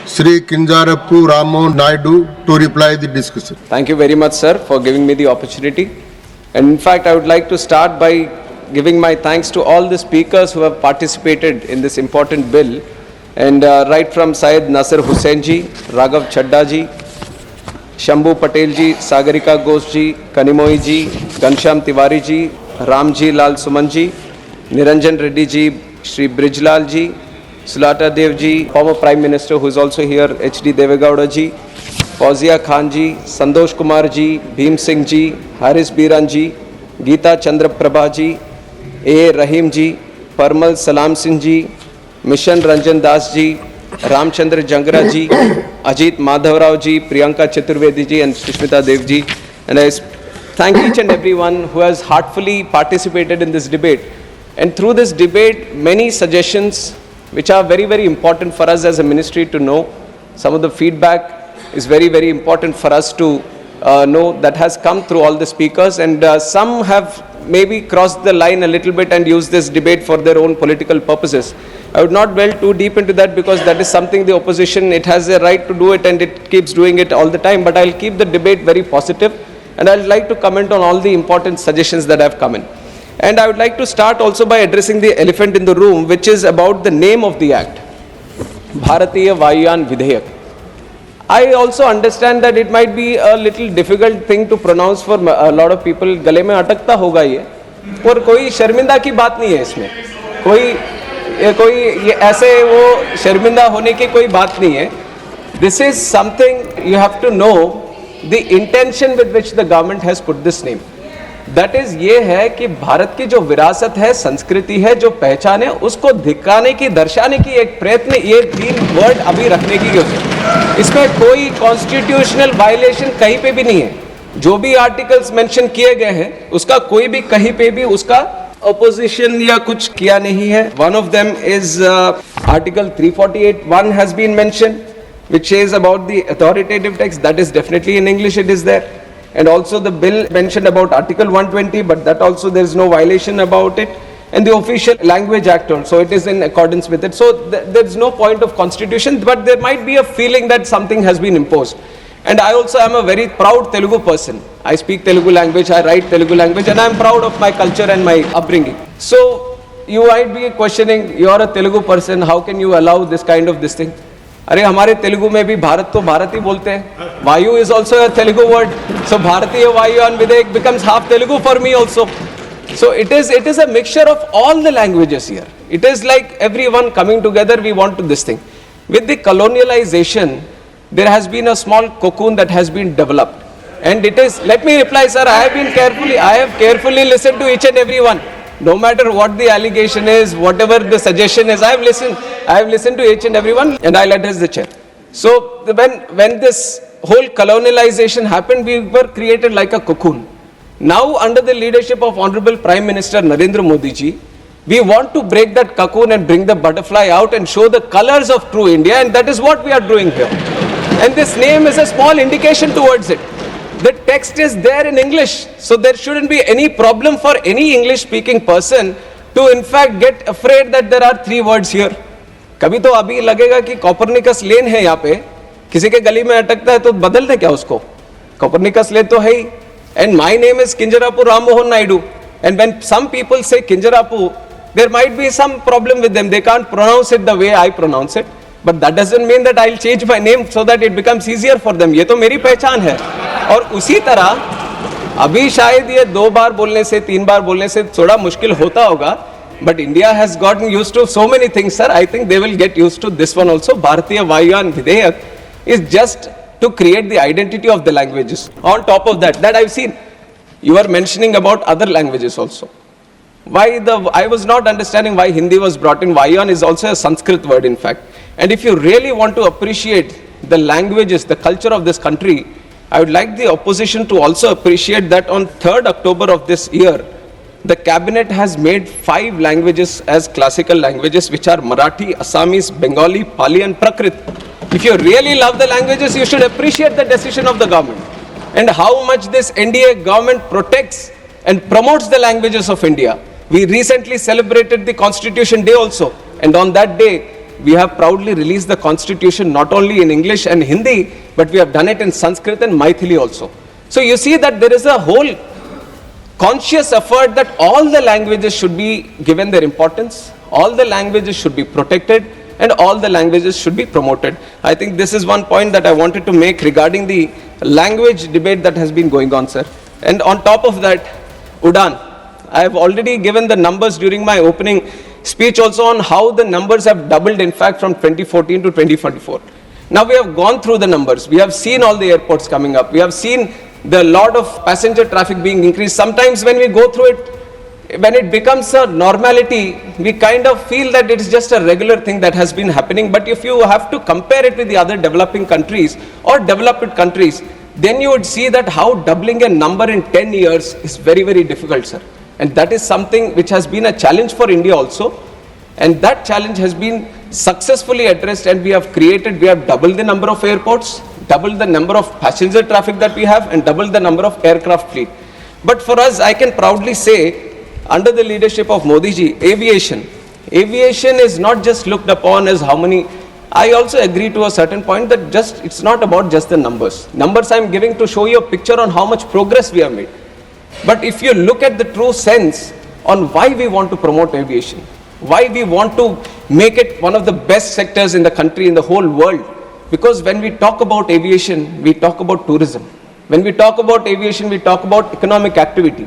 Sri Kinjarapu Rammohan Naidu to reply the discussion. Thank you very much, sir, for giving me the opportunity. And in fact, I would like to start by giving my thanks to all the speakers who have participated in this important bill. And right from Syed Nasir Hussain ji, Raghav Chadda ji, Shambhu Patel ji, Sagarika Ghosh ji, Kanimoy ji, Ghanshyam Tiwari ji, Ramji Lal Suman ji, Niranjan Reddy ji, Shri Brijlal ji, Sulata Dev ji, former Prime Minister who is also here, H.D. Devegowda ji, Fauzia Khan ji, Santosh Kumar ji, Bhim Singh ji, Haris Biran ji, Geeta Chandra Prabha ji, A. Rahim ji, Parmal Salam Singh ji, Mission Ranjan Das ji, Ramchandra Jangra ji, Ajit Madhavrao ji, Priyanka Chaturvedi ji and Sushmita Dev ji. And I thank each and everyone who has heartfully participated in this debate. And through this debate, many suggestions which are very, very important for us as a ministry to know. Some of the feedback is very, very important for us to know that has come through all the speakers. And some have maybe crossed the line a little bit and used this debate for their own political purposes. I would not delve too deep into that because that is something the opposition, it has a right to do it and it keeps doing it all the time. But I'll keep the debate very positive and I'd like to comment on all the important suggestions that have come in. And I would like to start also by addressing the elephant in the room, which is about the name of the act, Bharatiya Vayuyan Vidheyak. I also understand that it might be a little difficult thing to pronounce for a lot of people. गले में अटकता होगा ये, और कोई शर्मिंदा की बात नहीं है इसमें. कोई ये ऐसे वो शर्मिंदा होने की कोई बात नहीं है. This is something you have to know the intention with which the government has put this name. That is ये है कि भारत की जो विरासत है, संस्कृति है, जो पहचान है, उसको दिखाने की, दर्शाने की एक प्रयत्न ये 3 वर्ड अभी रखने की है. इसमें कोई कॉन्स्टिट्यूशनल वायलेशन कहीं पे भी नहीं है. जो भी आर्टिकल्स मेंशन किए गए हैं उसका कोई भी कहीं पे भी उसका ऑपोजिशन या कुछ किया नहीं है. One of them is article 348(1) has been mention which is about the authoritative text. That is definitely in English, it is there. And also the bill mentioned about Article 120, but that also there is no violation about it. And the official language act also, it is in accordance with it. So there is no point of constitution, but there might be a feeling that something has been imposed. And I also am a very proud Telugu person. I speak Telugu language, I write Telugu language, and I am proud of my culture and my upbringing. So you might be questioning, you are a Telugu person, how can you allow this kind of this thing? अरे हमारे तेलुगु में भी भारत तो भारत ही बोलते हैं. Vayu is also a Telugu word. So भारतीय वायुयान विधेयक becomes half Telugu for me also. So it is a mixture of all the languages here. It is like everyone coming together, we want to this thing. With the colonialization, there has been a small cocoon that has been developed. And it is, let me reply sir, I have carefully listened to each and every one. No matter what the allegation is, whatever the suggestion is, I have listened to each and everyone and I'll address the chair. So when this whole colonialization happened, we were created like a cocoon. Now under the leadership of Honorable Prime Minister Narendra Modi ji, we want to break that cocoon and bring the butterfly out and show the colors of true India, and that is what we are doing here. And this name is a small indication towards it. The text is there in English, so there shouldn't be any problem for any English speaking person to in fact get afraid that there are 3 words here. कभी तो अभी लगेगा कि Copernicus lane है यहाँ पे, किसी के गली में अटकता है तो बदल दे क्या उसको. कॉपरनिकस लेन तो है ही. And my name is Kinjarapu Rammohan Naidu. And when some people say Kinjarapu, there might be some problem with them. They can't pronounce it the way I pronounce it. But that doesn't mean that I'll change my name so that it becomes easier for them. ये तो मेरी पहचान है. और उसी तरह अभी शायद ये 2 बार बोलने से 3 बार बोलने से थोड़ा मुश्किल होता होगा. But India has gotten used to so many things, sir. I think they will get used to this one also. Bharatiya Vayuyan Vidheyak is just to create the identity of the languages. On top of that I've seen, you are mentioning about other languages also. I was not understanding why Hindi was brought in. Vayuyan is also a Sanskrit word in fact. And if you really want to appreciate the languages, the culture of this country, I would like the opposition to also appreciate that on 3rd October of this year, the cabinet has made 5 languages as classical languages, which are Marathi, Assamese, Bengali, Pali and Prakrit. If you really love the languages, you should appreciate the decision of the government and how much this NDA government protects and promotes the languages of India. We recently celebrated the Constitution Day also, and on that day, we have proudly released the constitution not only in English and Hindi, but we have done it in Sanskrit and Maithili also. So you see that there is a whole conscious effort that all the languages should be given their importance, all the languages should be protected, and all the languages should be promoted. I think this is one point that I wanted to make regarding the language debate that has been going on, sir. And on top of that, Udan. I have already given the numbers during my opening speech also on how the numbers have doubled, in fact, from 2014 to 2024. Now we have gone through the numbers. We have seen all the airports coming up. We have seen the lot of passenger traffic being increased. Sometimes when we go through it, when it becomes a normality, we kind of feel that it is just a regular thing that has been happening. But if you have to compare it with the other developing countries or developed countries, then you would see that how doubling a number in 10 years is very, very difficult, sir. And that is something which has been a challenge for India also. And that challenge has been successfully addressed, and we have doubled the number of airports, doubled the number of passenger traffic that we have, and doubled the number of aircraft fleet. But for us, I can proudly say, under the leadership of Modi ji, aviation is not just looked upon as how many. I also agree to a certain point that it's not about just the numbers. Numbers I am giving to show you a picture on how much progress we have made. But if you look at the true sense on why we want to promote aviation, why we want to make it one of the best sectors in the country, in the whole world, because when we talk about aviation, we talk about tourism. When we talk about aviation, we talk about economic activity.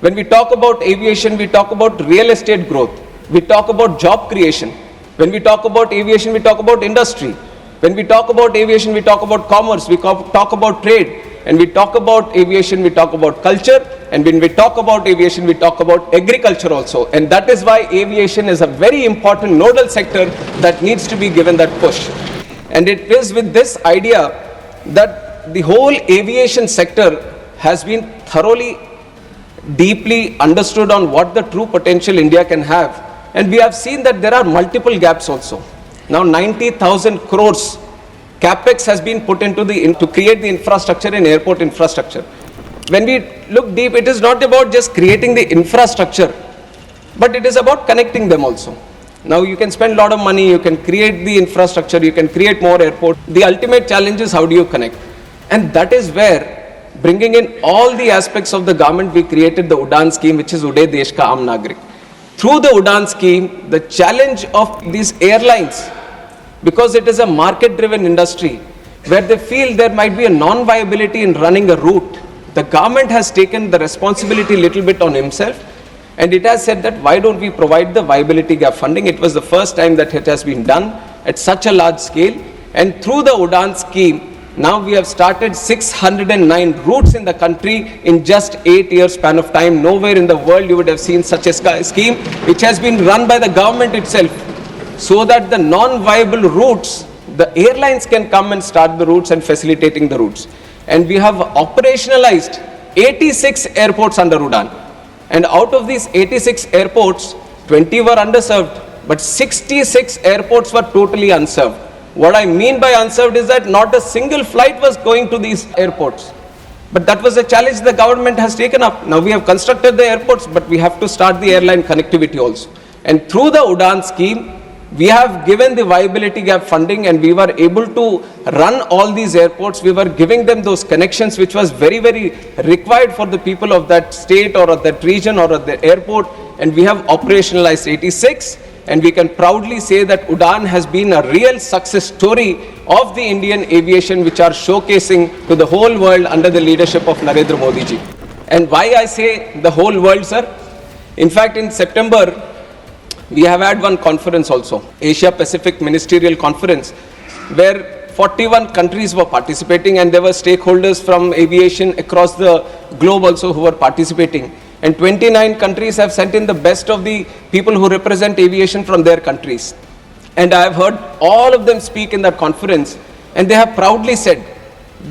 When we talk about aviation, we talk about real estate growth. We talk about job creation. When we talk about aviation, we talk about industry. When we talk about aviation, we talk about commerce, we talk about trade. And we talk about aviation, we talk about culture. And when we talk about aviation, we talk about agriculture also. And that is why aviation is a very important nodal sector that needs to be given that push. And it is with this idea that the whole aviation sector has been thoroughly, deeply understood on what the true potential India can have. And we have seen that there are multiple gaps also. Now 90,000 crores capex has been put into to create the infrastructure and airport infrastructure. When we look deep, it is not about just creating the infrastructure, but it is about connecting them also. Now you can spend a lot of money, you can create the infrastructure, you can create more airports. The ultimate challenge is how do you connect? And that is where, bringing in all the aspects of the government, we created the Udan scheme, which is Uday Desh Ka Aam Nagrik. Through the Udan scheme, the challenge of these airlines, because it is a market-driven industry, where they feel there might be a non-viability in running a route, the government has taken the responsibility a little bit on himself, and it has said that why don't we provide the viability gap funding. It was the first time that it has been done at such a large scale, and through the Udan scheme, now we have started 609 routes in the country in just 8 years span of time. Nowhere in the world you would have seen such a scheme, which has been run by the government itself, so that the non-viable routes, the airlines can come and start the routes and facilitating the routes. And we have operationalized 86 airports under Udan. And out of these 86 airports, 20 were underserved, but 66 airports were totally unserved. What I mean by unserved is that not a single flight was going to these airports. But that was a challenge the government has taken up. Now we have constructed the airports, but we have to start the airline connectivity also. And through the Udan scheme, we have given the viability gap funding, and we were able to run all these airports. We were giving them those connections which was very, very required for the people of that state or of that region or of the airport. And we have operationalized 86. And we can proudly say that Udan has been a real success story of the Indian aviation, which are showcasing to the whole world under the leadership of Narendra Modi ji. And why I say the whole world, sir? In fact, in September, we have had one conference also, Asia Pacific Ministerial Conference, where 41 countries were participating, and there were stakeholders from aviation across the globe also who were participating. And 29 countries have sent in the best of the people who represent aviation from their countries. And I have heard all of them speak in that conference, and they have proudly said,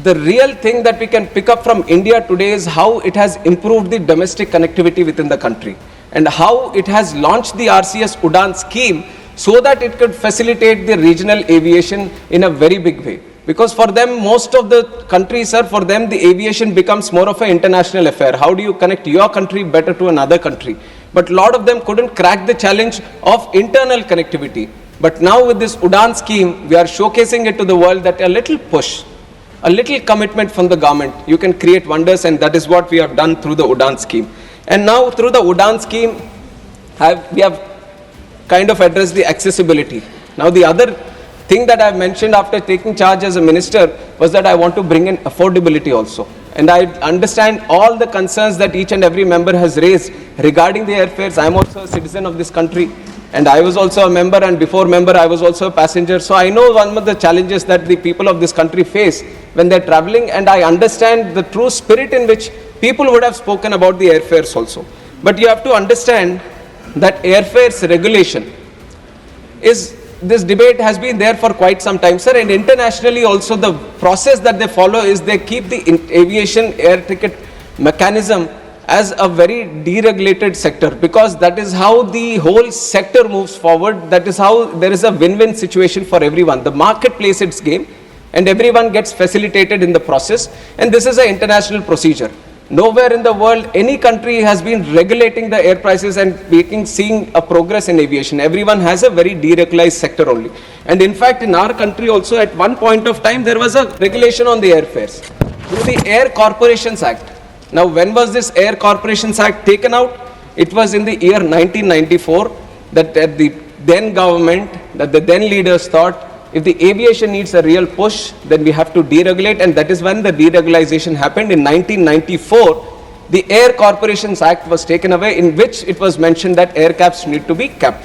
the real thing that we can pick up from India today is how it has improved the domestic connectivity within the country, and how it has launched the RCS Udan scheme so that it could facilitate the regional aviation in a very big way. Because for them, most of the countries, sir, for them the aviation becomes more of an international affair. How do you connect your country better to another country? But a lot of them couldn't crack the challenge of internal connectivity. But now with this Udan scheme, we are showcasing it to the world that a little push, a little commitment from the government, you can create wonders, and that is what we have done through the Udan scheme. And now through the Udan scheme, we have kind of addressed the accessibility. Now the other thing that I mentioned after taking charge as a minister was that I want to bring in affordability also. And I understand all the concerns that each and every member has raised regarding the airfares. I am also a citizen of this country, and I was also a member, and before member I was also a passenger. So I know one of the challenges that the people of this country face when they're traveling, and I understand the true spirit in which people would have spoken about the airfares also. But you have to understand that airfares regulation is, this debate has been there for quite some time, sir, and internationally also the process that they follow is they keep the aviation air ticket mechanism as a very deregulated sector, because that is how the whole sector moves forward. That is how there is a win-win situation for everyone. The market plays its game and everyone gets facilitated in the process, and this is an international procedure. Nowhere in the world, any country has been regulating the air prices and seeing a progress in aviation. Everyone has a very deregulated sector only. And in fact, in our country also, at one point of time, there was a regulation on the airfares through the Air Corporations Act. Now, when was this Air Corporations Act taken out? It was in the year 1994 that the then government, that the then leaders thought, if the aviation needs a real push, then we have to deregulate, and that is when the deregulation happened in 1994. The Air Corporations Act was taken away, in which it was mentioned that air caps need to be kept.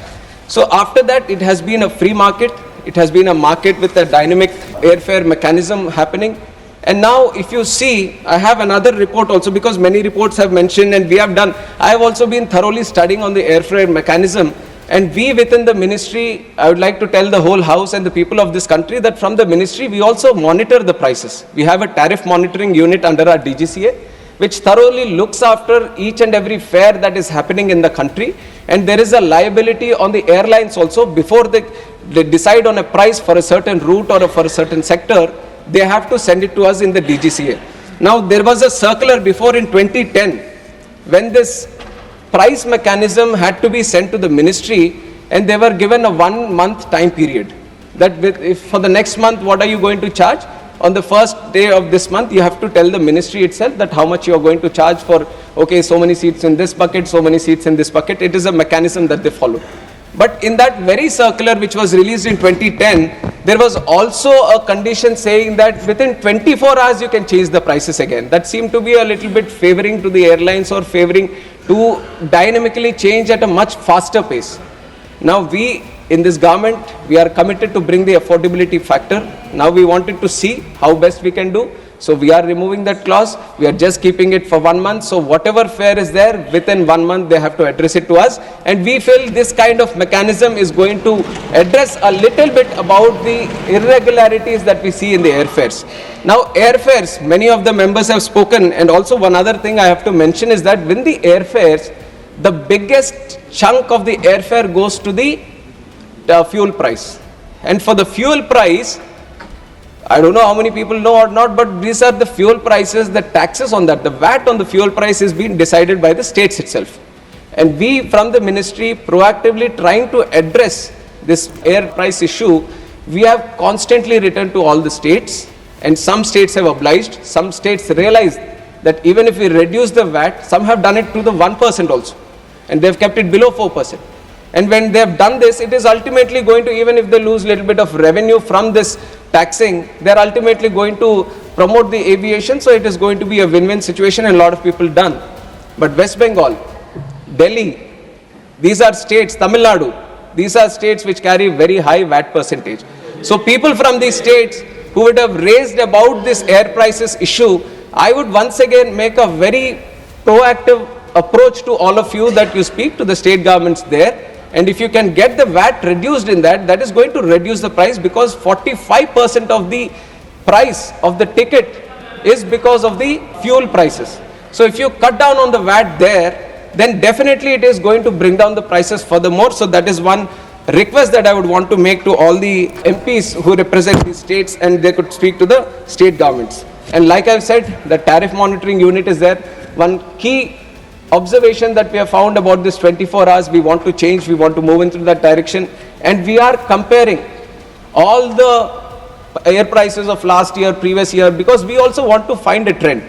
So after that, it has been a free market. It has been a market with a dynamic airfare mechanism happening. And now if you see, I have another report also, because many reports have mentioned, and we have done, I have also been thoroughly studying on the airfare mechanism. And we within the ministry, I would like to tell the whole house and the people of this country that from the ministry, we also monitor the prices. We have a tariff monitoring unit under our DGCA, which thoroughly looks after each and every fare that is happening in the country. And there is a liability on the airlines also. Before they decide on a price for a certain route or for a certain sector, they have to send it to us in the DGCA. Now, there was a circular before in 2010, when this price mechanism had to be sent to the ministry, and they were given a 1 month time period. That if for the next month, what are you going to charge? On the first day of this month, you have to tell the ministry itself that how much you are going to charge for, okay, so many seats in this bucket, so many seats in this bucket. It is a mechanism that they follow. But in that very circular which was released in 2010, there was also a condition saying that within 24 hours you can change the prices again. That seemed to be a little bit favoring to the airlines, or favoring to dynamically change at a much faster pace. Now we in this government, we are committed to bring the affordability factor. Now we wanted to see how best we can do. So we are removing that clause. We are just keeping it for 1 month. So whatever fare is there, within 1 month, they have to address it to us. And we feel this kind of mechanism is going to address a little bit about the irregularities that we see in the airfares. Now airfares, many of the members have spoken. And also one other thing I have to mention is that when the airfares, the biggest chunk of the airfare goes to the fuel price. And for the fuel price, I don't know how many people know or not, but these are the fuel prices, the taxes on that, the VAT on the fuel price is being decided by the states itself. And we from the ministry proactively trying to address this air price issue, we have constantly written to all the states, and some states have obliged, some states realize that even if we reduce the VAT, some have done it to the 1% also, and they've kept it below 4%. And when they have done this, it is ultimately going to, even if they lose a little bit of revenue from this taxing, they are ultimately going to promote the aviation. So it is going to be a win-win situation, and a lot of people done. But West Bengal, Delhi, these are states, Tamil Nadu, these are states which carry very high VAT percentage. So people from these states who would have raised about this air prices issue, I would once again make a very proactive approach to all of you that you speak to the state governments there. And if you can get the VAT reduced in that, that is going to reduce the price, because 45% of the price of the ticket is because of the fuel prices. So if you cut down on the VAT there, then definitely it is going to bring down the prices furthermore. So that is one request that I would want to make to all the MPs who represent the states, and they could speak to the state governments. And like I've said, the tariff monitoring unit is there. One key observation that we have found about this 24 hours, we want to change, we want to move into that direction. and we are comparing all the air prices of last year, previous year, because we also want to find a trend.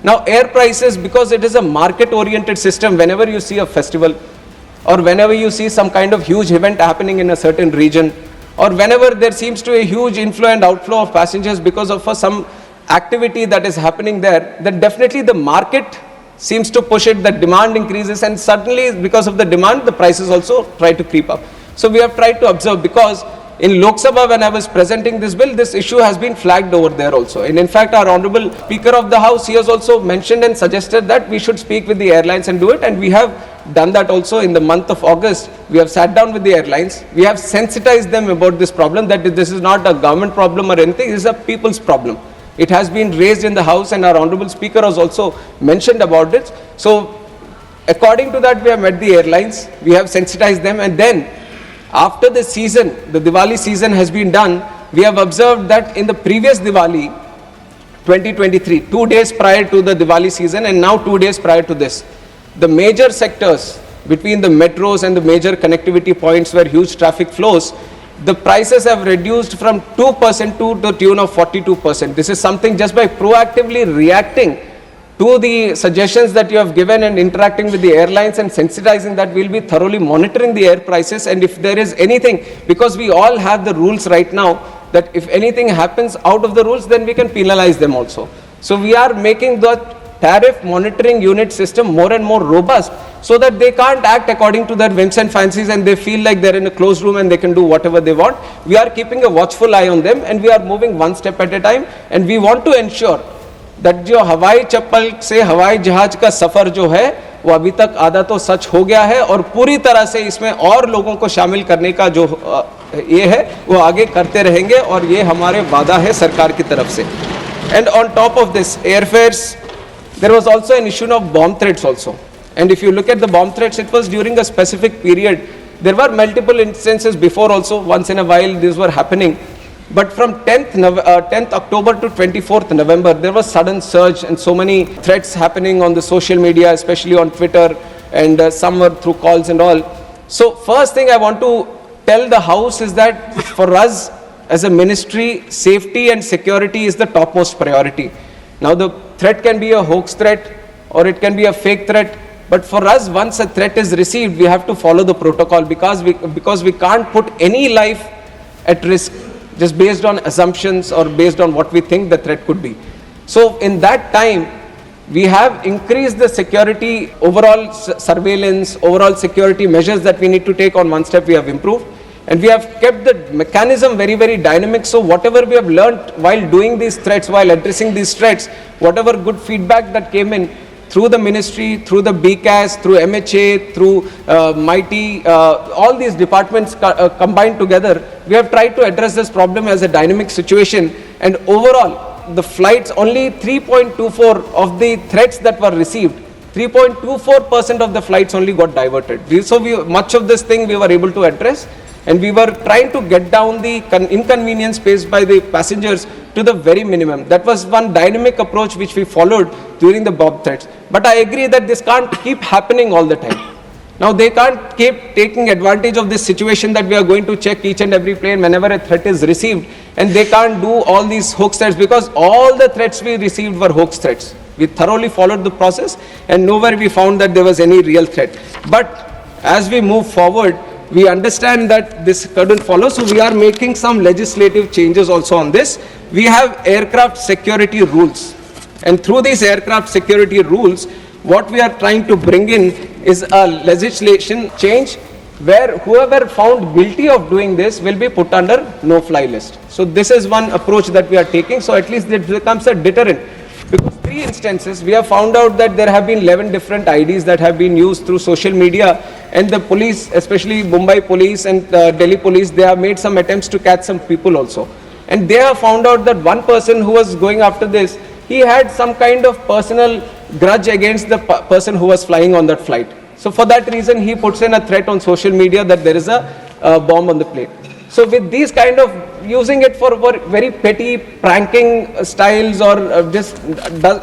Now air prices, because it is a market oriented system, whenever you see a festival or whenever you see some kind of huge event happening in a certain region, or whenever there seems to be a huge inflow and outflow of passengers because of some activity that is happening there, then definitely the market seems to push it, the demand increases, and suddenly because of the demand, the prices also try to creep up. So we have tried to observe, because in Lok Sabha, when I was presenting this bill, this issue has been flagged over there also. And in fact, our Honorable Speaker of the House, he has also mentioned and suggested that we should speak with the airlines and do it. And we have done that also in the month of August. We have sat down with the airlines. We have sensitized them about this problem, that this is not a government problem or anything, it is a people's problem. It has been raised in the House, and our Honorable Speaker has also mentioned about it. So according to that, we have met the airlines, we have sensitized them, and then after the season, the Diwali season has been done, we have observed that in the previous Diwali, 2023, 2 days prior to the Diwali season and now 2 days prior to this, the major sectors between the metros and the major connectivity points where huge traffic flows, the prices have reduced from 2% to the tune of 42%. This is something just by proactively reacting to the suggestions that you have given and interacting with the airlines and sensitizing that, we'll be thoroughly monitoring the air prices. And if there is anything, because we all have the rules right now, that if anything happens out of the rules, then we can penalize them also. So we are making the tariff monitoring unit system more and more robust, so that they can't act according to their whims and fancies and they feel like they're in a closed room and they can do whatever they want. We are keeping a watchful eye on them, and we are moving one step at a time, and we want to ensure that जो हवाई चप्पल से हवाई जहाज का सफर जो है वो अभी तक आधा तो सच हो गया है, और पूरी तरह से इसमें और लोगों को शामिल करने का जो ये है वो आगे करते रहेंगे, और ये हमारे वादा है सरकार की तरफ से. And on top of this, airfares, there was also an issue of bomb threats also. And if you look at the bomb threats, it was during a specific period. There were multiple instances before also, once in a while these were happening. But from 10th October to 24th November, there was sudden surge and so many threats happening on the social media, especially on Twitter, and some were through calls and all. So first thing I want to tell the House is that for us as a ministry, safety and security is the topmost priority. Now the threat can be a hoax threat or it can be a fake threat. But for us, once a threat is received, we have to follow the protocol, because we can't put any life at risk just based on assumptions or based on what we think the threat could be. So in that time, we have increased the security, overall surveillance, overall security measures that we need to take. On one step we have improved, and we have kept the mechanism very, very dynamic. So whatever we have learnt while doing these threats, while addressing these threats, whatever good feedback that came in through the ministry, through the BCAS, through MHA, through MIT, all these departments combined together, we have tried to address this problem as a dynamic situation. And overall, the flights, only 3.24 of the threats that were received, 3.24% of the flights only got diverted. So much of this thing we were able to address, and we were trying to get down the inconvenience faced by the passengers to the very minimum. That was one dynamic approach which we followed during the bomb threats. But I agree that this can't keep happening all the time. Now they can't keep taking advantage of this situation that we are going to check each and every plane whenever a threat is received, and they can't do all these hoax threats, because all the threats we received were hoax threats. We thoroughly followed the process, and nowhere we found that there was any real threat. But as we move forward, we understand that this couldn't follow, so we are making some legislative changes also on this. We have aircraft security rules, and through these aircraft security rules, what we are trying to bring in is a legislation change where whoever found guilty of doing this will be put under no-fly list. So this is one approach that we are taking, so at least it becomes a deterrent. Because 3 instances, we have found out that there have been 11 different IDs that have been used through social media, and the police, especially Mumbai police and Delhi police, they have made some attempts to catch some people also. And they have found out that one person who was going after this, he had some kind of personal grudge against the person who was flying on that flight. So for that reason, he puts in a threat on social media that there is a bomb on the plane. So with these kind of using it for very petty pranking styles, or just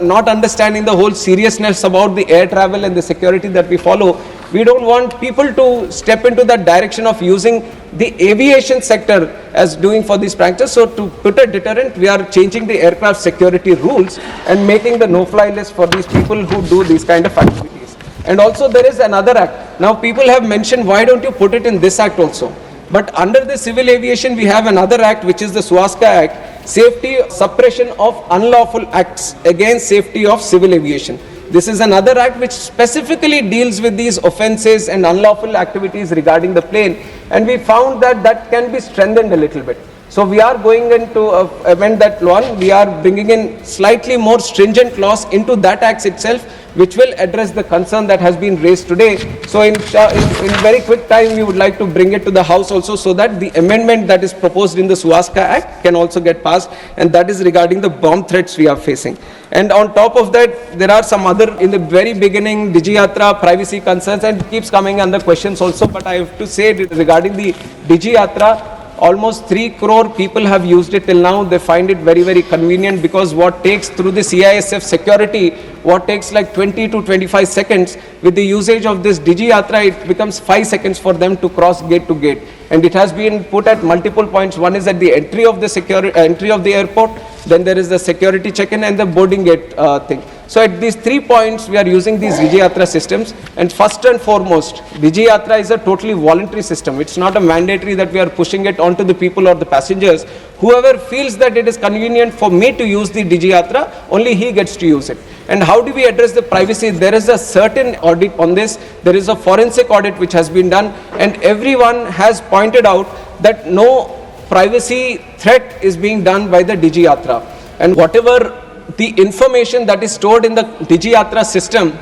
not understanding the whole seriousness about the air travel and the security that we follow, We don't want people to step into that direction of using the aviation sector as doing for these practices. So to put a deterrent, we are changing the aircraft security rules and making the no-fly list for these people who do these kind of activities. And also there is another act. Now people have mentioned, why don't you put it in this act also? But under the civil aviation, we have another act, which is the Swastika Act, Safety Suppression of Unlawful Acts Against Safety of Civil Aviation. This is another act which specifically deals with these offences and unlawful activities regarding the plane, and we found that that can be strengthened a little bit. So we are going into amend that law. We are bringing in slightly more stringent laws into that act itself, which will address the concern that has been raised today. So in very quick time, we would like to bring it to the House also, so that the amendment that is proposed in the Swastika Act can also get passed, and that is regarding the bomb threats we are facing. And on top of that, there are some other, in the very beginning, DigiYatra, privacy concerns, and it keeps coming under questions also, but I have to say regarding the DigiYatra, almost 3 crore people have used it till now. They find it very, very convenient, because what takes through the CISF security, what takes like 20 to 25 seconds, with the usage of this DigiYatra, it becomes 5 seconds for them to cross gate to gate. And it has been put at multiple points. One is at the entry of the airport, then there is the security check-in and the boarding gate thing. So at these 3 points, we are using these DigiYatra systems. And first and foremost, DigiYatra is a totally voluntary system. It's not a mandatory that we are pushing it onto the people or the passengers. Whoever feels that it is convenient for me to use the DigiYatra, only he gets to use it. And how do we address the privacy? There is a certain audit on this. There is a forensic audit which has been done, and everyone has pointed out that no privacy threat is being done by the DigiYatra. And whatever the information that is stored in the DigiYatra system,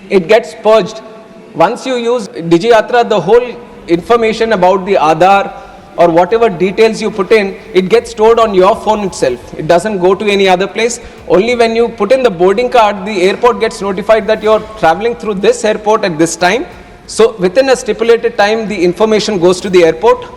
it gets purged. Once you use DigiYatra, the whole information about the Aadhaar or whatever details you put in, it gets stored on your phone itself. It doesn't go to any other place. Only when you put in the boarding card, the airport gets notified that you're traveling through this airport at this time. So within a stipulated time, the information goes to the airport,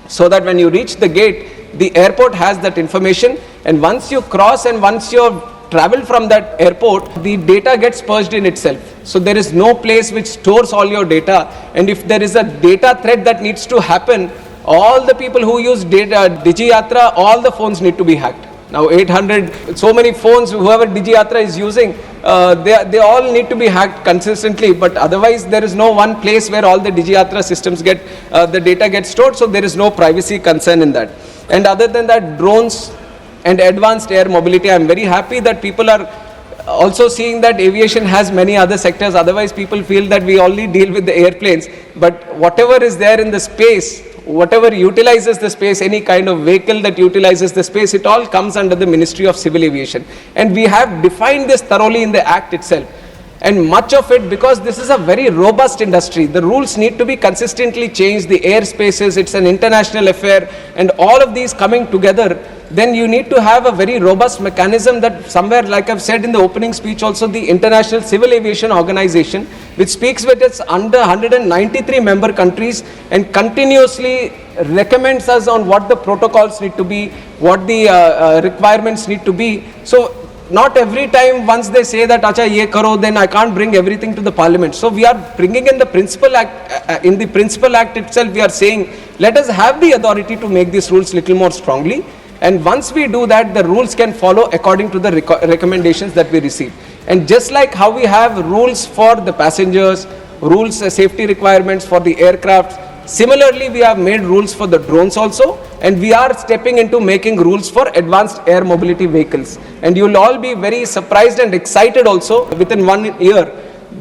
so that when you reach the gate, the airport has that information. And once you cross and once you travel from that airport, the data gets purged in itself. So there is no place which stores all your data. And if there is a data threat that needs to happen, all the people who use DigiYatra, all the phones need to be hacked. Now 800, so many phones, whoever DigiYatra is using, they all need to be hacked consistently. But otherwise, there is no one place where all the DigiYatra systems get, the data gets stored. So there is no privacy concern in that. And other than that, drones and advanced air mobility, I am very happy that people are also seeing that aviation has many other sectors. Otherwise, people feel that we only deal with the airplanes. But whatever is there in the space, whatever utilizes the space, any kind of vehicle that utilizes the space, it all comes under the Ministry of Civil Aviation. And we have defined this thoroughly in the Act itself. And much of it, because this is a very robust industry, the rules need to be consistently changed, the airspaces, it's an international affair, and all of these coming together, then you need to have a very robust mechanism that somewhere, like I've said in the opening speech also, the International Civil Aviation Organization, which speaks with its under 193 member countries and continuously recommends us on what the protocols need to be, what the requirements need to be. So not every time once they say that acha ye karo, then I can't bring everything to the parliament. So we are bringing in the principal act, in the principal act itself we are saying, let us have the authority to make these rules little more strongly, and once we do that, the rules can follow according to the recommendations that we receive. And just like how we have rules for the passengers, rules, safety requirements for the aircraft, similarly we have made rules for the drones also, and we are stepping into making rules for advanced air mobility vehicles. And you will all be very surprised and excited also within 1 year,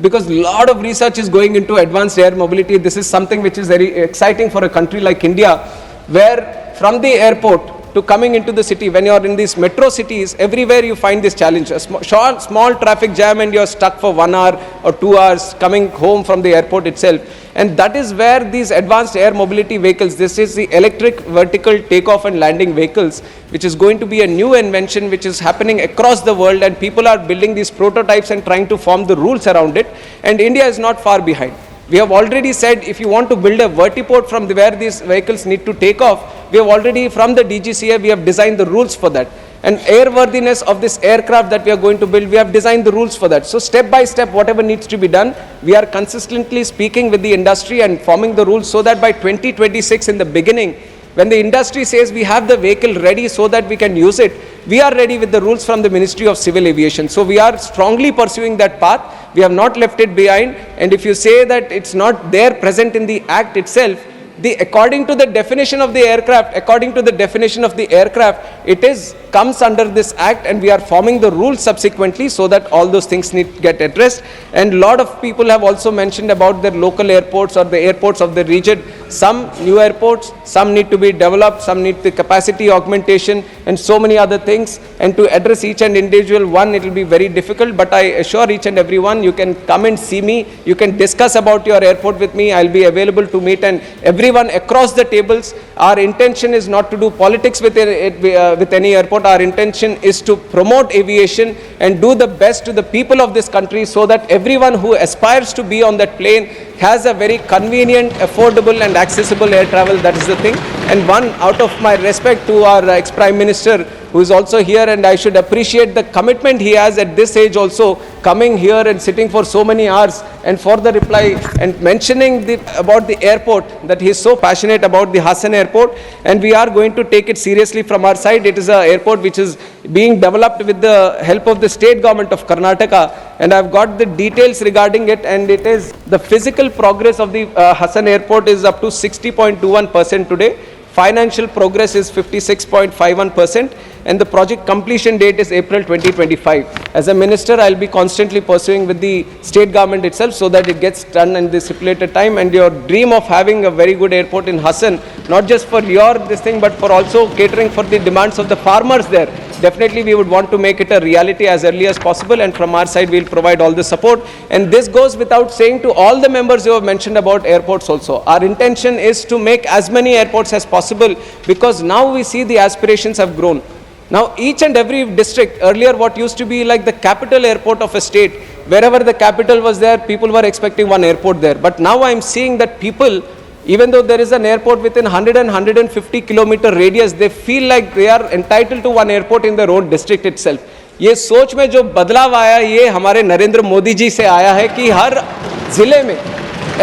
because a lot of research is going into advanced air mobility. This is something which is very exciting for a country like India, where from the airport to coming into the city, when you are in these metro cities, everywhere you find this challenge. A small traffic jam and you are stuck for 1 hour or 2 hours coming home from the airport itself. And that is where these advanced air mobility vehicles, this is the electric vertical takeoff and landing vehicles, which is going to be a new invention which is happening across the world, and people are building these prototypes and trying to form the rules around it. And India is not far behind. We have already said, if you want to build a vertiport from where these vehicles need to take off, we have already, from the DGCA, we have designed the rules for that. and airworthiness of this aircraft that we are going to build. We have designed the rules for that. So step by step, whatever needs to be done, we are consistently speaking with the industry and forming the rules so that by 2026 in the beginning, when the industry says we have the vehicle ready so that we can use it, we are ready with the rules from the Ministry of Civil Aviation. So we are strongly pursuing that path. We have not left it behind. And if you say that it's not there present in the Act itself, according to the definition of the aircraft, it comes under this Act, and we are forming the rules subsequently so that all those things need to get addressed. And a lot of people have also mentioned about their local airports or the airports of the region. Some new airports, some need to be developed, some need the capacity augmentation and so many other things. And to address each and individual one, it will be very difficult, but I assure each and every one, you can come and see me, you can discuss about your airport with me, I'll be available to meet, and everyone across the tables. Our intention is not to do politics with any airport. Our intention is to promote aviation and do the best to the people of this country so that everyone who aspires to be on that plane has a very convenient, affordable and accessible air travel. That is the thing. And one, out of my respect to our ex-Prime Minister, who is also here, and I should appreciate the commitment he has at this age also, coming here and sitting for so many hours, and for the reply and mentioning about the airport, that he is so passionate about the Hassan airport, and we are going to take it seriously from our side. It is an airport which is being developed with the help of the state government of Karnataka, and I've got the details regarding it, and it is the physical progress of the Hassan airport is up to 60.21% today. Financial progress is 56.51%, and the project completion date is April 2025. As a minister, I'll be constantly pursuing with the state government itself so that it gets done in the stipulated time. And your dream of having a very good airport in Hassan, not just for this thing, but for also catering for the demands of the farmers there, definitely we would want to make it a reality as early as possible, and from our side we'll provide all the support. And this goes without saying to all the members who have mentioned about airports also. Our intention is to make as many airports as possible, because now we see the aspirations have grown. Now each and every district, earlier what used to be like the capital airport of a state, wherever the capital was there, people were expecting one airport there. But now I'm seeing that people, even though there is an airport within 100 and 150 kilometer radius, they feel like they are entitled to one airport in their own district itself. ये सोच में जो बदलाव आया, ये हमारे नरेंद्र मोदी जी से आया है कि हर जिले में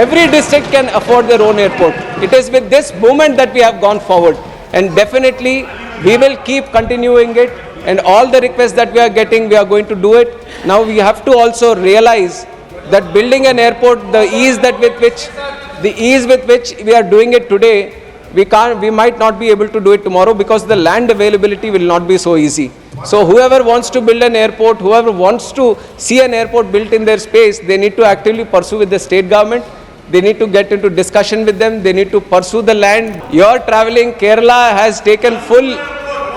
every district can afford their own airport. It is with this movement that we have gone forward, and definitely we will keep continuing it, and all the requests that we are getting, we are going to do it. Now we have to also realize that building an airport, the ease with which we are doing it today, we might not be able to do it tomorrow, because the land availability will not be so easy. So whoever wants to build an airport, whoever wants to see an airport built in their space, they need to actively pursue with the state government. They need to get into discussion with them. They need to pursue the land. You're traveling, Kerala has taken full,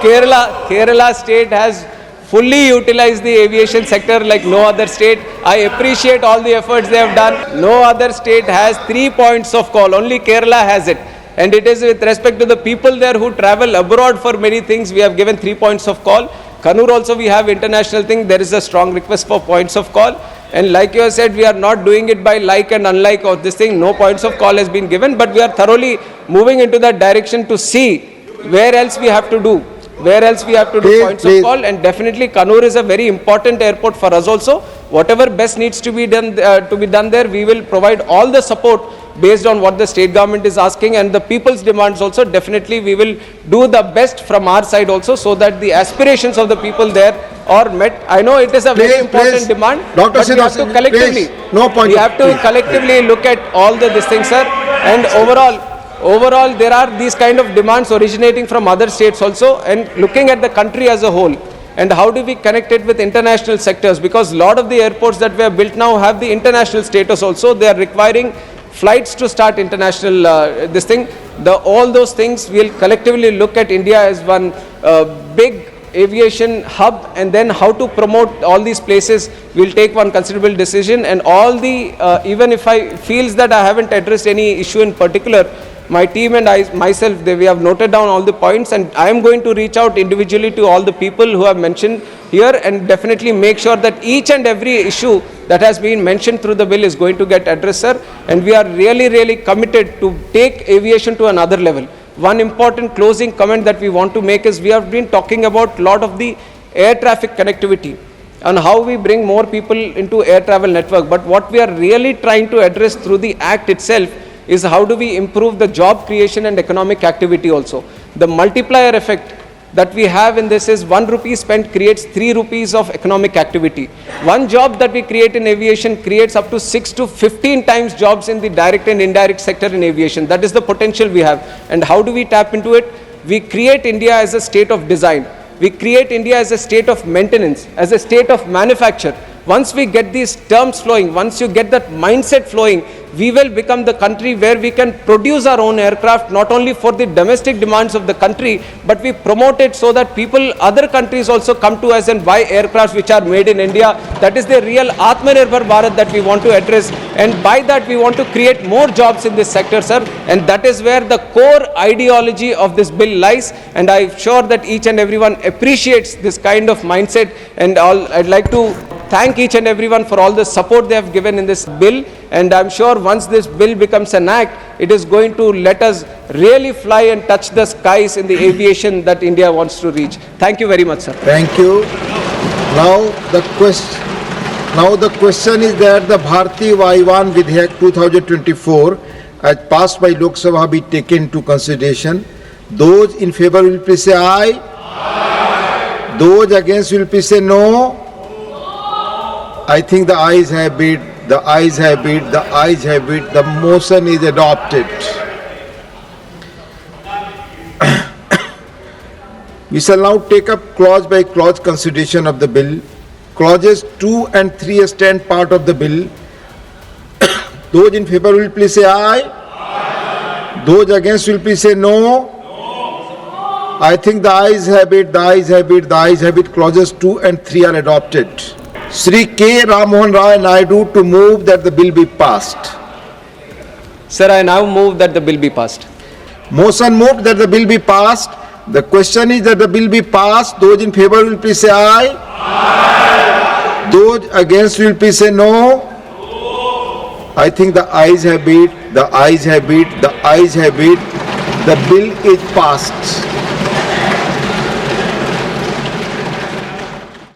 Kerala state has fully utilized the aviation sector like no other state. I appreciate all the efforts they have done. No other state has 3 points of call. Only Kerala has it. And it is with respect to the people there who travel abroad for many things, we have given 3 points of call. Kannur also we have international thing. There is a strong request for points of call. And like you have said, we are not doing it by like and unlike of this thing. No points of call has been given, but we are thoroughly moving into that direction to see where else we have to do. Points of call, and definitely Kannur is a very important airport for us also. Whatever best needs to be done there, we will provide all the support based on what the state government is asking, and the people's demands also. Definitely we will do the best from our side also, so that the aspirations of the people there are met. I know it is a very important demand, Dr. but we have to collectively, we have to collectively look at all these things, sir. And overall there are these kind of demands originating from other states also, and looking at the country as a whole. And how do we connect it with international sectors? Because a lot of the airports that we have built now have the international status also. They are requiring flights to start international all those things. We'll collectively look at India as one big aviation hub, and then how to promote all these places. We'll take one considerable decision, and all the even if I feels that I haven't addressed any issue in particular, my team and I myself, we have noted down all the points, and I am going to reach out individually to all the people who have mentioned here, and definitely make sure that each and every issue that has been mentioned through the bill is going to get addressed, sir. And we are really committed to take aviation to another level. one important closing comment that we want to make is we have been talking about a lot of the air traffic connectivity and how we bring more people into air travel network. But what we are really trying to address through the act itself is how do we improve the job creation and economic activity also. The multiplier effect that we have in this is 1 rupee spent creates 3 rupees of economic activity. One job that we create in aviation creates up to 6 to 15 times jobs in the direct and indirect sector in aviation. That is the potential we have. And how do we tap into it? We create India as a state of design. We create India as a state of maintenance, as a state of manufacture. Once we get these terms flowing, once you get that mindset flowing, we will become the country where we can produce our own aircraft, not only for the domestic demands of the country, but we promote it so that people, other countries also come to us and buy aircraft which are made in India. That is the real Aatmanirbhar Bharat that we want to address. And by that, we want to create more jobs in this sector, sir. And that is where the core ideology of this bill lies. And I'm sure that each and everyone appreciates this kind of mindset. And I'd like to thank each and everyone for all the support they have given in this bill, and I'm sure once this bill becomes an act, it is going to let us really fly and touch the skies in the aviation that India wants to reach. Thank you very much, sir. Thank you. Now the question is that the Bharatiya Vayuyan Vidheyak 2024 as passed by Lok Sabha be taken into consideration. Those in favor will please say aye. Aye. Those against will please say no. I think the ayes have it, the ayes have it, the ayes have it. The motion is adopted. We shall now take up clause by clause consideration of the bill. Clauses 2 and 3 stand part of the bill. Those in favor will please say aye. Aye. Those against will please say no. No. I think the ayes have it, the ayes have it, the ayes have it. Clauses 2 and 3 are adopted. Shri K. Rammohan Rai Naidu to move that the bill be passed. Sir, I now move that the bill be passed. Motion moved that the bill be passed. The question is that the bill be passed. Those in favor will please say aye. Aye. Those against will please say no. No. I think the ayes have it, the ayes have it, the ayes have it. The bill is passed.